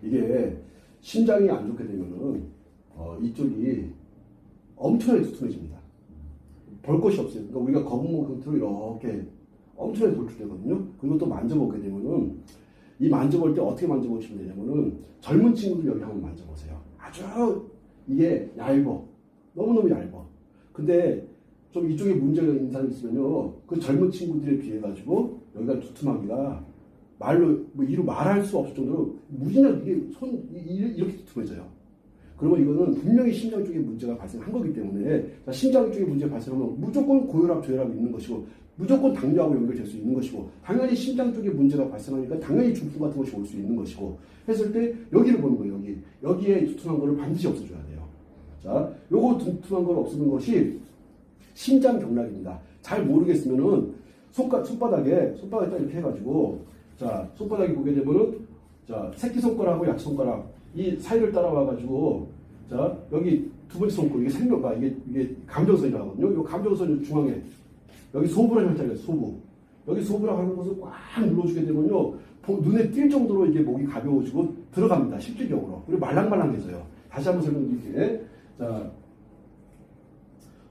이게 심장이 안 좋게 되면은 이쪽이 엄청나게 두툼해집니다. 볼 것이 없어요. 그러니까 우리가 거북목 형태로 이렇게 엄청나게 돌출되거든요. 그리고 또 만져보게 되면은 이 만져볼 때 어떻게 만져보시면 되냐면은 젊은 친구들 여기 한번 만져보세요. 아주 이게 얇어. 너무너무 얇어. 근데 좀 이쪽에 문제가 있는 사람이 있으면요. 그 젊은 친구들에 비해 가지고 여기가 두툼하기가 말로 이루 말할 수 없을 정도로 무진장 이게 이렇게 두툼해져요. 그러면 이거는 분명히 심장 쪽에 문제가 발생한 거기 때문에 심장 쪽에 문제가 발생하면 무조건 고혈압, 저혈압이 있는 것이고 무조건 당뇨하고 연결될 수 있는 것이고 당연히 심장 쪽에 문제가 발생하니까 당연히 중풍 같은 것이 올 수 있는 것이고 했을 때 여기를 보는 거예요. 여기에 두툼한 거를 반드시 없애줘야 돼요. 자, 요거 두툼한 걸 없애는 것이 심장 경락입니다. 잘 모르겠으면은 손바닥에 딱 이렇게 해가지고 자, 손바닥에 보게 되면은 자, 새끼손가락하고 약손가락 이 사이를 따라와가지고 자, 여기 두 번째 손가락 이게 생명과 이게 감정선이라고 하거든요. 이 감정선 중앙에 여기 소부라 혈자리가 소부. 여기 소부라 하는 것을 꽉 눌러주게 되면요. 눈에 띌 정도로 이게 목이 가벼워지고 들어갑니다. 실질적으로. 그리고 말랑말랑해져요. 다시 한번 설명드릴게요. 자,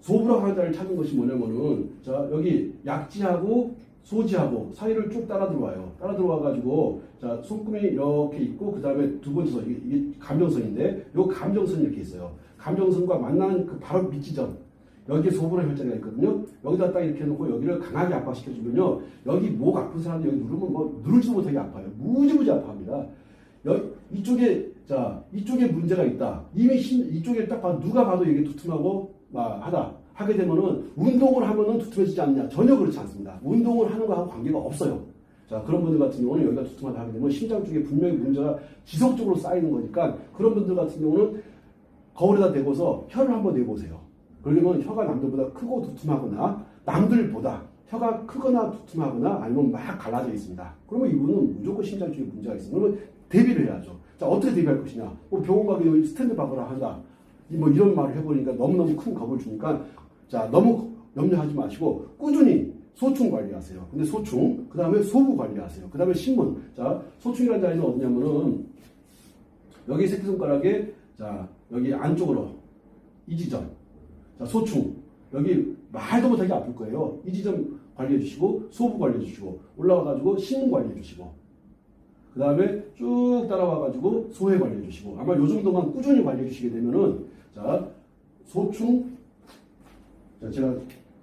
소부라 혈자리를 찾는 것이 뭐냐면은 자, 여기 약지하고 소지하고 사이를 쭉 따라 들어와요. 따라 들어와가지고 자, 손금이 이렇게 있고 그 다음에 두 번째 선 이게 감정선인데 요 감정선이 이렇게 있어요. 감정선과 만나는 그 바로 밑지점 여기에 소부라 혈자리가 있거든요. 여기다 딱 이렇게 해놓고 여기를 강하게 압박시켜주면요. 여기 목 아픈 사람들 여기 누르면 뭐 누를지도 못하게 아파요. 무지무지 아파합니다. 이쪽에 문제가 있다. 이미 이쪽에 딱 봐도 누가 봐도 이게 두툼하고 하게 되면은 운동을 하면은 두툼해지지 않냐? 전혀 그렇지 않습니다. 운동을 하는 거하고 관계가 없어요. 자, 그런 분들 같은 경우는 여기가 두툼하다 하게 되면 심장 쪽에 분명히 문제가 지속적으로 쌓이는 거니까 그런 분들 같은 경우는 거울에다 대고서 혀를 한번 내보세요. 그러면 혀가 남들보다 크고 두툼하거나 남들보다 혀가 크거나 두툼하거나 아니면 막 갈라져 있습니다. 그러면 이분은 무조건 심장 쪽에 문제가 있습니다. 그러면 대비를 해야죠. 자, 어떻게 대비할 것이냐? 병원 가기 스탠드 박으라 한다. 이런 말을 해버리니까 너무너무 큰 겁을 주니까 자, 너무 염려하지 마시고 꾸준히 소충 관리하세요. 근데 소충, 그 다음에 소부 관리하세요. 그 다음에 신문. 자, 소충이라는 자리는 어디냐면은 여기 새끼손가락에 자, 여기 안쪽으로 이 지점. 자, 소충. 여기 말도 못하게 아플 거예요. 이 지점 관리해 주시고 소부 관리해 주시고 올라와가지고 신문 관리해 주시고 그 다음에 쭉 따라와가지고 소회 관리해 주시고 아마 요 정도만 꾸준히 관리해 주시게 되면은 자, 소충. 자, 제가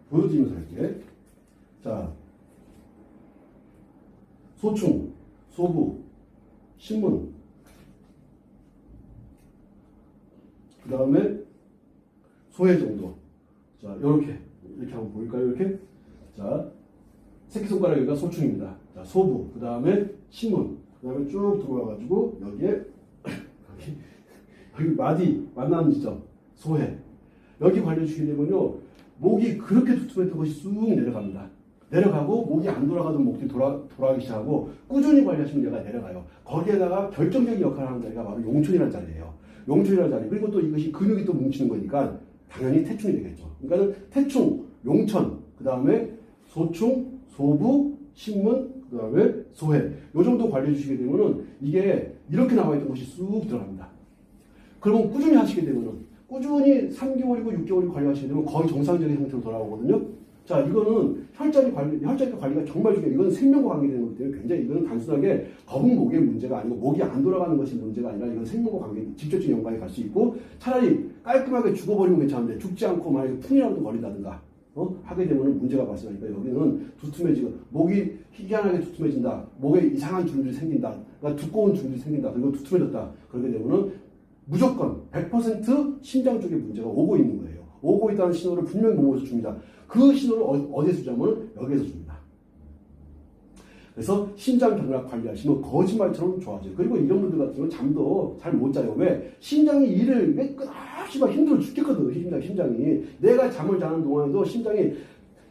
보여드리면서 할게. 자, 소충, 소부, 신문. 그 다음에 소회 정도. 자, 이렇게 한번 보일까요? 이렇게. 자, 새끼손가락 여기가 소충입니다. 자, 소부. 그 다음에 신문. 그 다음에 쭉 들어와가지고 여기에 여기 마디 만나는 지점 소회. 여기 관리해 주시게 되면요. 목이 그렇게 두툼했던 것이 쑥 내려갑니다. 내려가고 목이 안 돌아가던 목들이 돌아가기 시작하고 꾸준히 관리하시면 얘가 내려가요. 거기에다가 결정적인 역할을 하는 자리가 바로 용촌이라는 자리예요. 용촌이라는 자리. 그리고 또 이것이 근육이 또 뭉치는 거니까 당연히 태충이 되겠죠. 그러니까 태충, 용천, 그 다음에 소충, 소부, 신문, 그 다음에 소회. 요 정도 관리해 주시게 되면은 이게 이렇게 나와 있던 것이 쑥 들어갑니다. 그러면 꾸준히 하시게 되면은 꾸준히 3개월이고 6개월이 관리하시게 되면 거의 정상적인 형태로 돌아오거든요. 자, 이거는 혈자리 관리가 정말 중요해요. 이건 생명과 관계되는 거기 때문에 굉장히 이거는 단순하게 거북목의 문제가 아니고 목이 안 돌아가는 것이 문제가 아니라 이건 생명과 관계, 직접적인 연관이 갈 수 있고 차라리 깔끔하게 죽어버리면 괜찮은데 죽지 않고 만약에 풍이라도 걸린다든가 하게 되면 문제가 발생하니까 여기는 두툼해지고 목이 희한하게 두툼해진다. 목에 이상한 줄들이 생긴다. 그러니까 두꺼운 줄들이 생긴다. 그리고 두툼해졌다. 그렇게 되면은 무조건 100% 심장 쪽에 문제가 오고 있는 거예요. 오고 있다는 신호를 분명히 몸에서 줍니다. 그 신호를 어디에서 주냐면 여기에서 줍니다. 그래서 심장 경락 관리하시면 거짓말처럼 좋아져요. 그리고 이런 분들 같은 경우는 잠도 잘 못 자요. 왜? 심장이 일을 끝없이 막 힘들어 죽겠거든. 심장이. 내가 잠을 자는 동안에도 심장이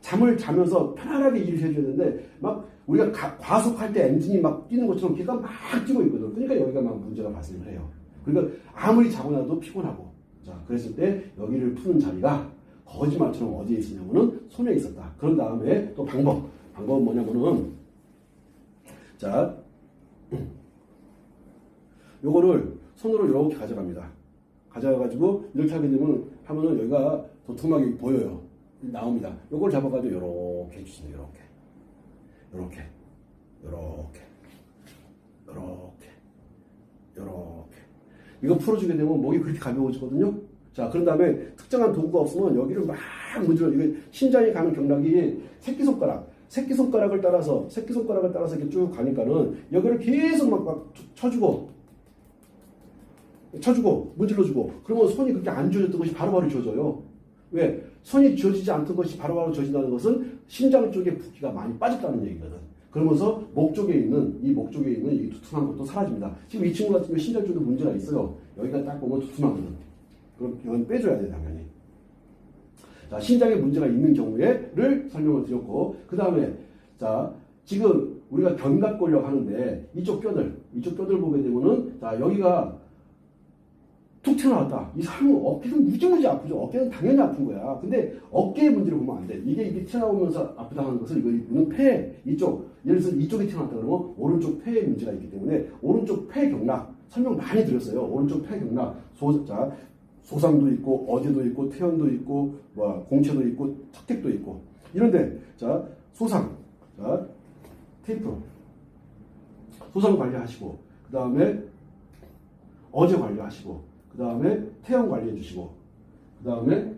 잠을 자면서 편안하게 일을 해줘야 되는데 막 우리가 과속할 때 엔진이 막 뛰는 것처럼 걔가 막 뛰고 있거든. 그러니까 여기가 막 문제가 발생을 해요. 그러니까 아무리 자고 나도 피곤하고. 자, 그랬을 때 여기를 푸는 자리가 거짓말처럼 어디에 있었냐면은 손에 있었다. 그런 다음에 또 방법은 뭐냐면은 자, 요거를 손으로 이렇게 가져갑니다. 가져가가지고 이렇게 하게 되면 하면은 여기가 도톰하게 보여요. 나옵니다. 요걸 잡아가지고 이렇게 해주시면 이렇게 이거 풀어주게 되면 목이 그렇게 가벼워지거든요. 자, 그런 다음에 특정한 도구가 없으면 여기를 막 문질러. 이게 심장이 가는 경락이 새끼손가락을 따라서 이렇게 쭉 가니까는 여기를 계속 막 쳐주고 문질러주고 그러면 손이 그렇게 안 지워졌던 것이 바로바로 지워져요. 왜? 손이 지워지지 않던 것이 바로바로 지워진다는 것은 심장 쪽에 붓기가 많이 빠졌다는 얘기거든. 그러면서 목 쪽에 있는 이 두툼한 것도 사라집니다. 지금 이 친구 같은 경우 심장 쪽에 문제가 있어요. 여기가 딱 보면 두툼하거든. 그럼 이건 빼줘야 돼, 당연히. 자, 심장에 문제가 있는 경우에를 설명을 드렸고, 그 다음에, 자, 지금 우리가 견갑골력 하는데, 이쪽 뼈들 보게 되면은, 자, 여기가 툭 튀어나왔다. 이 사람은 어깨는 무지무지 아프죠. 어깨는 당연히 아픈 거야. 근데 어깨의 문제를 보면 안 돼. 이게 튀어나오면서 아프다는 것을 이거는 폐, 예를 들어서 이쪽이 튀어나왔다 그러면 오른쪽 폐에 문제가 있기 때문에 오른쪽 폐 경락, 설명 많이 드렸어요. 오른쪽 폐 경락, 소상도 있고, 어제도 있고, 태연도 있고, 공채도 있고, 척택도 있고. 이런데, 자, 소상, 자, 테이프. 소상 관리하시고, 그 다음에 어제 관리하시고, 그 다음에 태연 관리해 주시고, 그 다음에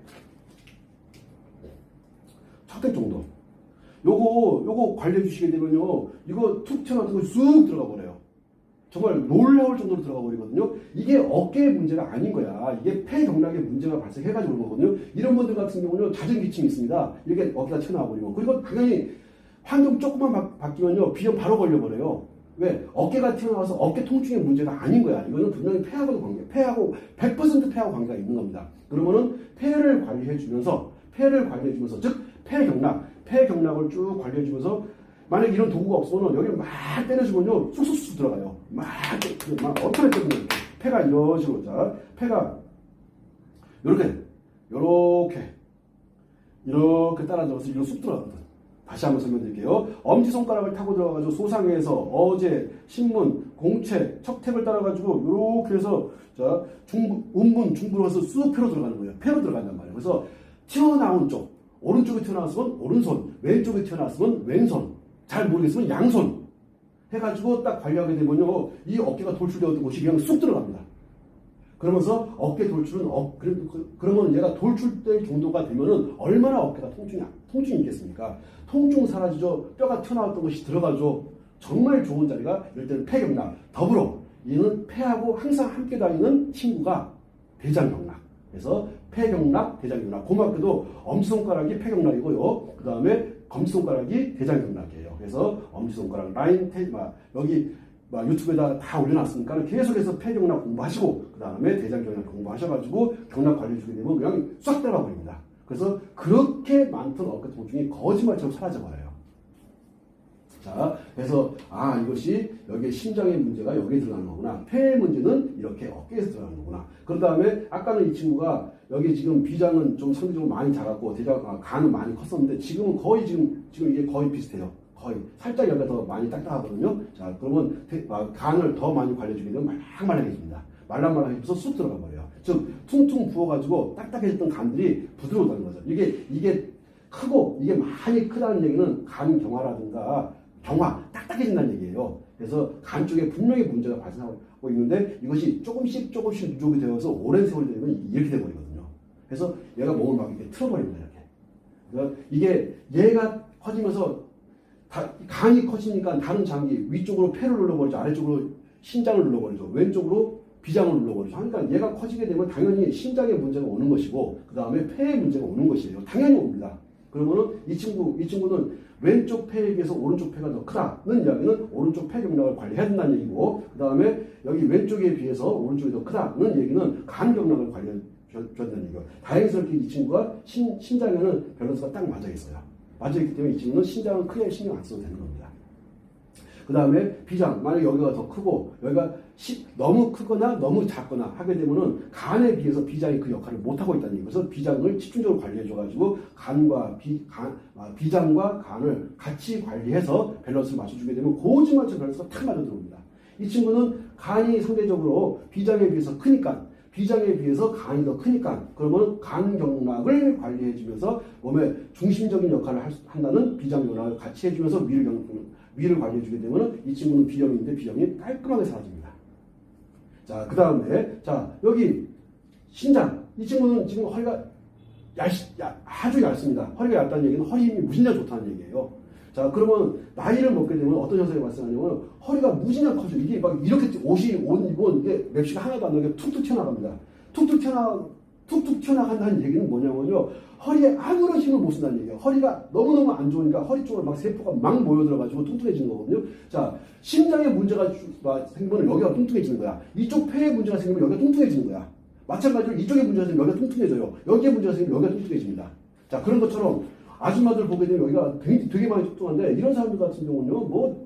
척택 정도. 요거 관리해 주시게 되면요, 이거 툭 튀어나왔던 거 쑥 들어가 버려요. 정말 놀라울 정도로 들어가 버리거든요. 이게 어깨의 문제가 아닌 거야. 이게 폐 경락에 문제가 발생해가지고 그런 거거든요. 이런 분들 같은 경우는 잦은 기침이 있습니다. 이렇게 어깨가 튀어나와 버리고. 그리고 당연히 환경 조금만 바뀌면요, 비염 바로 걸려버려요. 왜? 어깨가 튀어나와서 어깨 통증의 문제가 아닌 거야. 이거는 분명히 폐하고도 폐하고 100% 폐하고 관계가 있는 겁니다. 그러면은 폐를 관리해주면서, 즉 폐경락을 쭉 관리해주면서, 만약 이런 도구가 없으면 여기를 막 때려주면요, 쑥쑥쑥 들어가요. 막 어떻게 때리면 폐가 이런 식으로, 자, 폐가 이렇게 따라들어서 이리로 쑥 들어가거든. 다시 한번 설명드릴게요. 엄지손가락을 타고 들어가가지고 소상에서 어제, 신문, 공채, 척택을 따라가지고 이렇게 해서, 자, 중부로 해서 쑥 폐로 들어가는 거예요. 폐로 들어간단 말이에요. 그래서 튀어나온 쪽, 오른쪽에 튀어나왔으면 오른손, 왼쪽에 튀어나왔으면 왼손, 잘 모르겠으면 양손 해가지고 딱 관리하게 되면요, 이 어깨가 돌출되었던 곳이 그냥 쑥 들어갑니다. 그러면서 어깨 돌출은 그러면 얘가 돌출될 정도가 되면은 얼마나 어깨가 통증이 있겠습니까? 통증 사라지죠. 뼈가 튀어나왔던 것이 들어가죠. 정말 좋은 자리가 이럴 때는 폐경락. 더불어 이는 폐하고 항상 함께 다니는 친구가 대장경락. 그래서 폐경락, 대장경락. 고맙게도 엄지손가락이 폐경락이고요. 그 다음에 검지손가락이 대장경락이에요. 그래서 엄지손가락 라인 여기 유튜브에다 다 올려놨으니까 계속해서 폐경락 공부하시고, 그 다음에 대장경락 공부하셔가지고 경락 관리해주게 되면 그냥 싹 들어가 버립니다. 그래서 그렇게 많던 어깨 통증이 거짓말처럼 사라져버려요. 자, 그래서 이것이 여기에 심장의 문제가 여기에 들어가는 거구나. 폐의 문제는 이렇게 어깨에서 들어가는 거구나. 그런 다음에 아까는 이 친구가 여기 지금 비장은 좀 상대적으로 많이 작았고 간은 많이 컸었는데 지금은 거의 지금 이게 거의 비슷해요. 거의 살짝 여기가 더 많이 딱딱하거든요. 자, 그러면 간을 더 많이 관리해주게 되면 말랑말랑해집니다. 말랑말랑해져서 쑥 들어가 버려요. 즉 퉁퉁 부어가지고 딱딱해졌던 간들이 부드러워지는 거죠. 이게 크고 이게 많이 크다는 얘기는 간 경화라든가 딱딱해진다는 얘기예요. 그래서 간 쪽에 분명히 문제가 발생하고 있는데 이것이 조금씩 누적이 되어서 오랜 세월이 되면 이렇게 돼버리거든요. 그래서 얘가 몸을 막 이렇게 틀어버립니다. 이렇게. 그러니까 이게 얘가 커지면서 간이 커지니까 다른 장기 위쪽으로 폐를 눌러버리죠. 아래쪽으로 신장을 눌러버리죠. 왼쪽으로 비장을 눌러버리죠. 그러니까 얘가 커지게 되면 당연히 심장에 문제가 오는 것이고 그 다음에 폐에 문제가 오는 것이에요. 당연히 옵니다. 그러면은 이 친구는 왼쪽 폐에 비해서 오른쪽 폐가 더 크다는 이야기는 오른쪽 폐 경락을 관리해야 된다는 얘기고, 그 다음에 여기 왼쪽에 비해서 오른쪽이 더 크다는 얘기는 간 경락을 관리해야 된다는 얘기고, 다행스럽게 이 친구가 신장에는 밸런스가 딱 맞아 있어요. 맞아 있기 때문에 이 친구는 신장은 크게 신경 안 써도 되는 겁니다. 그 다음에 비장, 만약 여기가 더 크고 여기가 너무 크거나 너무 작거나 하게 되면은 간에 비해서 비장이 그 역할을 못하고 있다는 얘기예요. 그래서 비장을 집중적으로 관리해줘가지고 비장과 간을 같이 관리해서 밸런스를 맞춰주게 되면 고지맞춰 밸런스가 탁 맞아 들어옵니다. 이 친구는 간이 상대적으로 비장에 비해서 크니까, 비장에 비해서 간이 더 크니까, 그러면 간경락을 관리해주면서 몸의 중심적인 역할을 한다는 비장경락을 같이 해주면서 위를 관리해주게 되면 이 친구는 비염인데 비염이 깔끔하게 사라집니다. 자, 그 다음에, 자, 여기 신장. 이 친구는 지금 허리가 아주 얇습니다. 허리가 얇다는 얘기는 허리 힘이 무진장 좋다는 얘기예요. 자, 그러면 나이를 먹게 되면 어떤 현상이 발생하냐면 허리가 무진장 커져. 이게 막 이렇게 옷 입은 이게 맵시가 하나도 안 나게 툭툭 튀어나갑니다. 툭툭 튀어나간다는 얘기는 뭐냐면요. 허리에 아무런 힘을 못 쓴다는 얘기예요. 허리가 너무너무 안 좋으니까 허리 쪽으로 막 세포가 막 모여들어가지고 뚱뚱해지는 거거든요. 자, 심장에 문제가 생기면 여기가 뚱뚱해지는 거야. 이쪽 폐에 문제가 생기면 여기가 뚱뚱해지는 거야. 마찬가지로 이쪽에 문제가 생기면 여기가 뚱뚱해져요. 여기에 문제가 생기면 여기가 뚱뚱해집니다. 자, 그런 것처럼 아줌마들 보게 되면 여기가 되게 많이 뚱뚱한데 이런 사람들 같은 경우는요,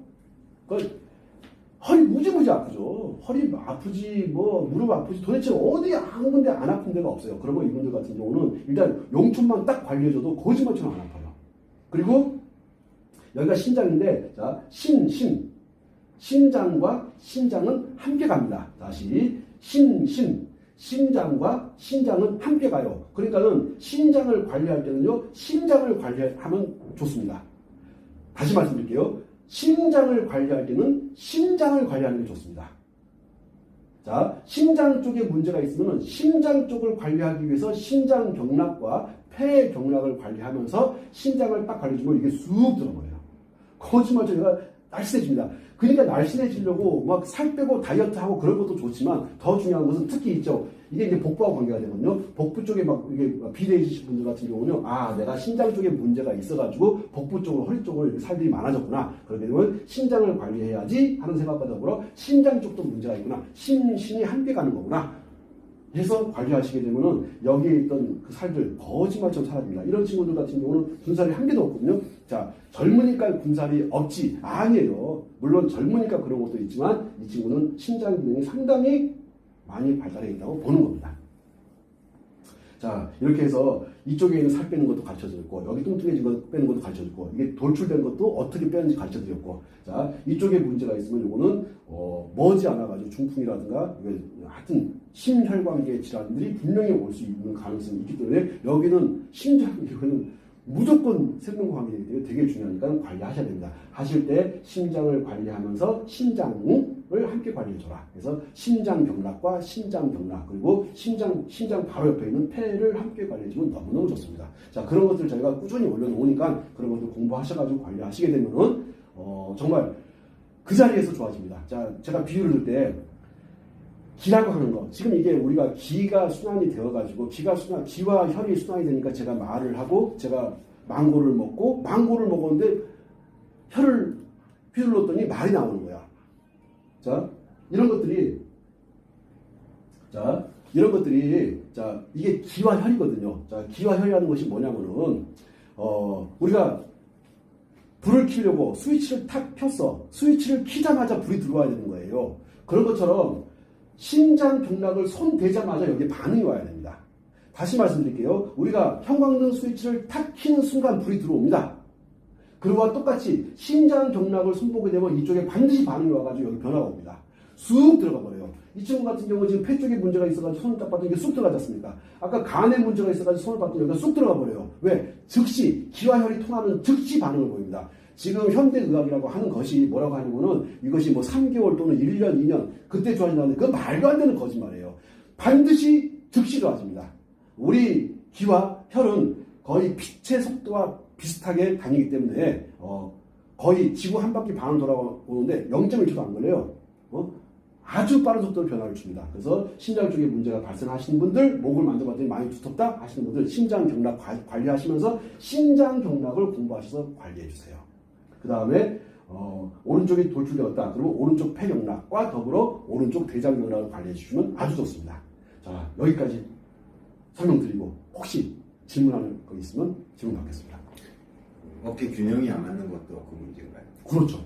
허리 무지무지 아프죠. 허리 아프지, 무릎 아프지, 도대체 어디 아무 군데 안 아픈 데가 없어요. 그러면 이분들 같은 경우는 일단 용천만 딱 관리해줘도 거짓말처럼 안 아파요. 그리고 여기가 신장인데, 자, 신장과 신장은 함께 갑니다. 다시, 신장과 신장은 함께 가요. 그러니까는 신장을 관리할 때는요, 신장을 관리하면 좋습니다. 다시 말씀드릴게요. 신장을 관리할 때는 신장을 관리하는 게 좋습니다. 자, 심장 쪽에 문제가 있으면 심장 쪽을 관리하기 위해서 신장 경락과 폐 경락을 관리하면서 신장을 딱 관리해주면 이게 쑥 들어버려요. 거짓말 저희가 날씬해집니다. 그러니까 날씬해지려고 막 살 빼고 다이어트하고 그런 것도 좋지만 더 중요한 것은 특히 있죠. 이게 이제 복부하고 관계가 되거든요. 복부 쪽에 막 이게 비대해지신 분들 같은 경우는요. 아, 내가 신장 쪽에 문제가 있어가지고 복부 쪽으로 허리 쪽으로 살들이 많아졌구나. 그렇게 되면 신장을 관리해야지 하는 생각과 더불어 신장 쪽도 문제가 있구나. 신이 함께 가는 거구나. 해서 관리하시게 되면은 여기에 있던 그 살들 거짓말처럼 사라집니다. 이런 친구들 같은 경우는 군살이 한 개도 없거든요. 자, 젊으니까 군살이 없지. 아니에요. 물론 젊으니까 그런 것도 있지만 이 친구는 신장 기능이 상당히 많이 발달해 있다고 보는 겁니다. 자, 이렇게 해서 이쪽에 있는 살 빼는 것도 가르쳐드렸고, 여기 뚱뚱해진 거 빼는 것도 가르쳐드렸고, 이게 돌출된 것도 어떻게 빼는지 가르쳐드렸고, 자, 이쪽에 문제가 있으면 이거는 머지 않아가지고 중풍이라든가, 하여튼 심혈관계 질환들이 분명히 올 수 있는 가능성이 있기 때문에 여기는 이거는 무조건 생명과 관계이기 때문에 되게 중요하니까 관리하셔야 됩니다. 하실 때 심장을 관리하면서 신장을 함께 관리해줘라. 그래서 심장 경락과 신장 경락, 그리고 심장 바로 옆에 있는 폐를 함께 관리해주면 너무너무 좋습니다. 자, 그런 것들 저희가 꾸준히 올려놓으니까 그런 것들 공부하셔가지고 관리하시게 되면은 정말 그 자리에서 좋아집니다. 자, 제가 비유를 들 때 기라고 하는 거. 지금 이게 우리가 기가 순환이 되어가지고 기와 혈이 순환이 되니까 제가 말을 하고 제가 망고를 먹었는데 혈을 휘둘렀더니 말이 나오는 거야. 자, 이런 것들이 이게 기와 혈이거든요. 자, 기와 혈이라는 것이 뭐냐면은 우리가 불을 켜려고 스위치를 탁 켰어. 스위치를 키자마자 불이 들어와야 되는 거예요. 그런 것처럼 심장 경락을 손 대자마자 여기에 반응이 와야 됩니다. 다시 말씀드릴게요. 우리가 형광등 스위치를 탁 키는 순간 불이 들어옵니다. 그거와 똑같이 심장 경락을 손보게 되면 이쪽에 반드시 반응이 와가지고 여기 변화가 옵니다. 쑥 들어가 버려요. 이 친구 같은 경우 지금 폐 쪽에 문제가 있어가지고 손을 딱 봤더니 이게 쑥 들어가지 않습니까? 아까 간에 문제가 있어가지고 손을 봤더니 여기가 쑥 들어가 버려요. 왜? 즉시 기와 혈이 통하는 즉시 반응을 보입니다. 지금 현대의학이라고 하는 것이 뭐라고 하냐면은 이것이 3개월 또는 1년, 2년 그때 좋아진다는데 그건 말도 안 되는 거짓말이에요. 반드시 즉시 좋아집니다. 우리 기와 혈은 거의 빛의 속도와 비슷하게 다니기 때문에 거의 지구 한 바퀴 반을 돌아오는데 0.1초도 안 걸려요. 아주 빠른 속도로 변화를 줍니다. 그래서 심장 쪽에 문제가 발생하시는 분들, 목을 만져봤더니 많이 두텁다 하시는 분들 심장 경락 관리하시면서 심장 경락을 공부하셔서 관리해 주세요. 그 다음에 오른쪽이 돌출되었다. 그러면 오른쪽 폐경락과 더불어 오른쪽 대장경락을 관리해 주시면 아주 좋습니다. 자, 여기까지 설명드리고 혹시 질문하는 거 있으면 질문 받겠습니다. 어깨 균형이 안 맞는 것도 그 문제인가요? 그렇죠.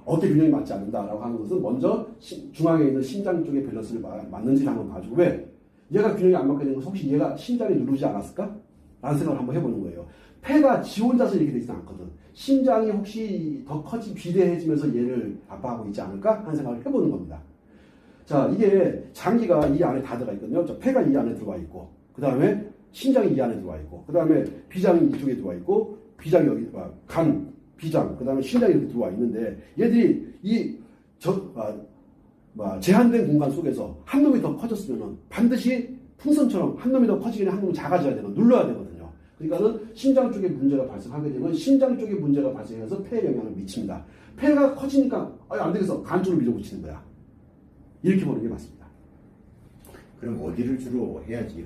어깨 균형이 맞지 않는다라고 하는 것은 먼저 중앙에 있는 심장 쪽의 밸런스를 맞는지를 한번 봐주고, 왜? 얘가 균형이 안 맞게 된 것은 혹시 얘가 심장이 누르지 않았을까? 라는 생각을 한번 해보는 거예요. 폐가 지 혼자서 이렇게 되지는 않거든. 심장이 혹시 더 비대해지면서 얘를 압박하고 있지 않을까? 하는 생각을 해보는 겁니다. 자, 이게 장기가 이 안에 다 들어가 있거든요. 자, 폐가 이 안에 들어와 있고, 그 다음에 심장이 이 안에 들어와 있고, 그 다음에 비장이 이쪽에 들어와 있고, 비장이 여기, 간, 비장, 그 다음에 심장이 이렇게 들어와 있는데, 얘들이 제한된 공간 속에서 한 놈이 더 커졌으면은 반드시 풍선처럼 한 놈이 더 커지긴 한 놈은 작아져야 되는, 눌러야 되거든요. 그러니까는 심장 쪽에 문제가 발생하게 되면 심장 쪽에 문제가 발생해서 폐에 영향을 미칩니다. 폐가 커지니까, 안 되겠어. 간 쪽으로 밀어붙이는 거야. 이렇게 보는 게 맞습니다. 그럼 어디를 주로 해야지?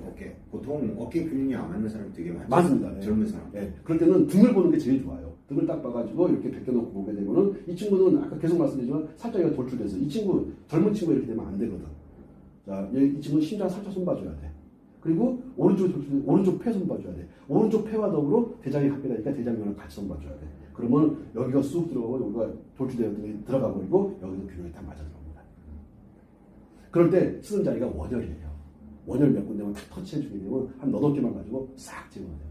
보통 어깨 균형이 안 맞는 사람 되게 많죠. 맞습니다. 네. 젊은 사람. 네. 그럴 때는 등을 보는 게 제일 좋아요. 등을 딱 봐가지고 이렇게 벗겨놓고 보게 되면은 이 친구는 아까 계속 말씀드리지만 살짝 이가 돌출돼서 이 친구, 젊은 친구 이렇게 되면 안 되거든. 자, 이 친구는 심장 살짝 손봐줘야 돼. 그리고 오른쪽 돌출, 오른쪽 폐 손봐줘야 돼. 오른쪽 폐와 더불어 대장이 합해다니까 대장면을 같이 손봐줘야 돼. 그러면 여기가 쑥 들어가고 여기가 돌출되어 들어가 버리고 여기도 균형이 다 맞아 들어갑니다. 그럴 때 쓰는 자리가 원혈이에요. 원혈 몇 군데만 탁 터치해주게 되면 한 8개만 가지고 싹 제거가 됩니다.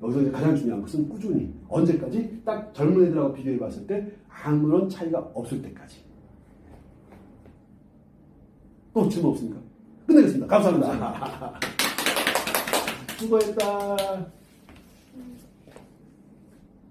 여기서 이제 가장 중요한 것은 꾸준히 언제까지 딱 젊은 애들하고 비교해 봤을 때 아무런 차이가 없을 때까지. 또 질문 없습니까? 끝내겠습니다. 감사합니다. 수고했다.